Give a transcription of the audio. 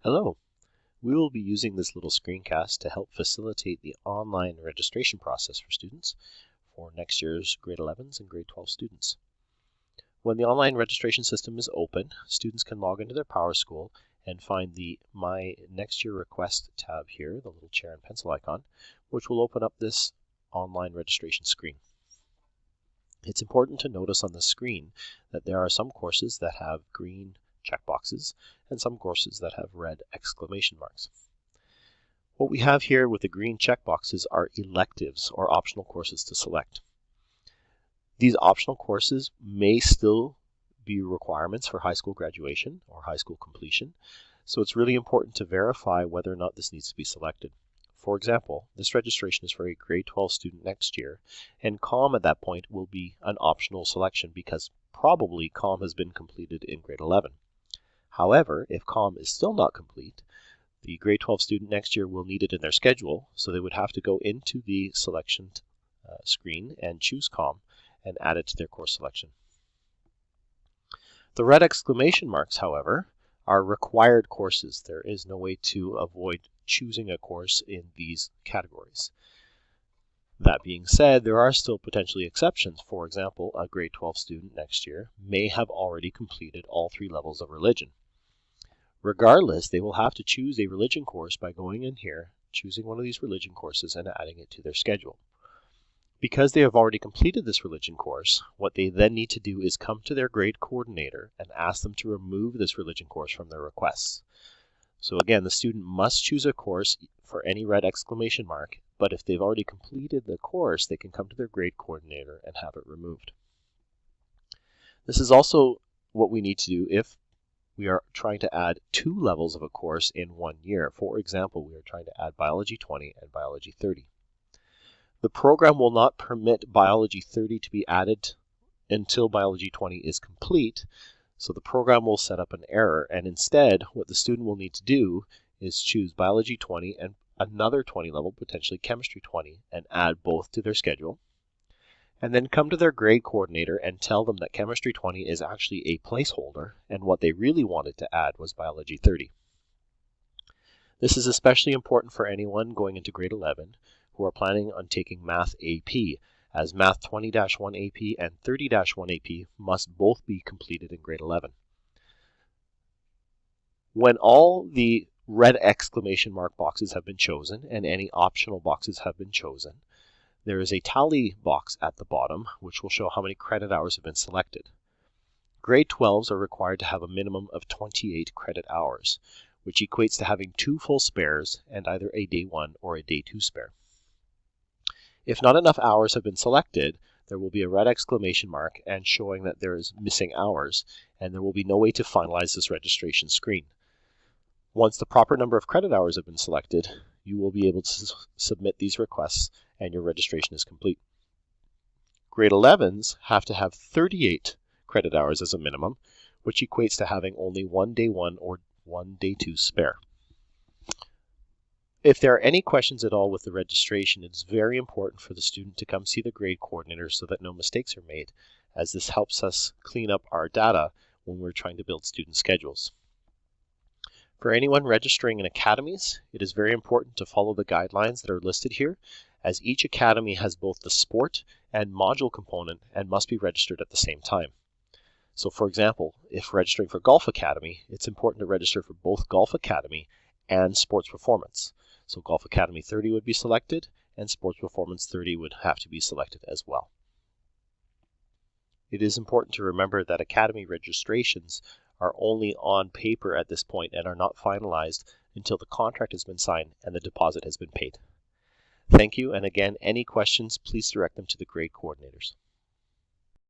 Hello, we will be using this little screencast to help facilitate the online registration process for students for next year's grade 11s and grade 12 students. When the online registration system is open, students can log into their PowerSchool and find the My Next Year Request tab here, the little chair and pencil icon, which will open up this online registration screen. It's important to notice on the screen that there are some courses that have green checkboxes and some courses that have red exclamation marks. What we have here with the green checkboxes are electives or optional courses to select. These optional courses may still be requirements for high school graduation or high school completion, so it's really important to verify whether or not this needs to be selected. For example, this registration is for a grade 12 student next year, and COM at that point will be an optional selection because probably COM has been completed in grade 11. However, if COM is still not complete, the grade 12 student next year will need it in their schedule, so they would have to go into the selection screen and choose COM and add it to their course selection. The red exclamation marks, however, are required courses. There is no way to avoid choosing a course in these categories. That being said, there are still potentially exceptions. For example, a grade 12 student next year may have already completed all 3 levels of religion. Regardless, they will have to choose a religion course by going in here, choosing one of these religion courses and adding it to their schedule. Because they have already completed this religion course, what they then need to do is come to their grade coordinator and ask them to remove this religion course from their requests. So again, the student must choose a course for any red exclamation mark, but if they've already completed the course, they can come to their grade coordinator and have it removed. This is also what we need to do if we are trying to add 2 levels of a course in 1 year. For example, we are trying to add Biology 20 and Biology 30. The program will not permit Biology 30 to be added until Biology 20 is complete, so the program will set up an error, and instead what the student will need to do is choose Biology 20 and another 20 level, potentially Chemistry 20, and add both to their schedule, and then come to their grade coordinator and tell them that Chemistry 20 is actually a placeholder, and what they really wanted to add was Biology 30. This is especially important for anyone going into grade 11 who are planning on taking Math AP, as Math 20-1 AP and 30-1 AP must both be completed in grade 11. When all the red exclamation mark boxes have been chosen and any optional boxes have been chosen, there is a tally box at the bottom which will show how many credit hours have been selected. Grade 12s are required to have a minimum of 28 credit hours, which equates to having 2 full spares and either a day 1 or a day 2 spare. If not enough hours have been selected, there will be a red exclamation mark and showing that there is missing hours, and there will be no way to finalize this registration screen. Once the proper number of credit hours have been selected, you will be able to submit these requests and your registration is complete. Grade 11s have to have 38 credit hours as a minimum, which equates to having only 1 day 1 or 1 day 2 spare. If there are any questions at all with the registration, it's very important for the student to come see the grade coordinator so that no mistakes are made, as this helps us clean up our data when we're trying to build student schedules. For anyone registering in academies, it is very important to follow the guidelines that are listed here, as each academy has both the sport and module component and must be registered at the same time. So for example, if registering for Golf Academy, it's important to register for both Golf Academy and Sports Performance. So Golf Academy 30 would be selected, and Sports Performance 30 would have to be selected as well. It is important to remember that Academy registrations are only on paper at this point and are not finalized until the contract has been signed and the deposit has been paid. Thank you, and again, any questions, please direct them to the grade coordinators.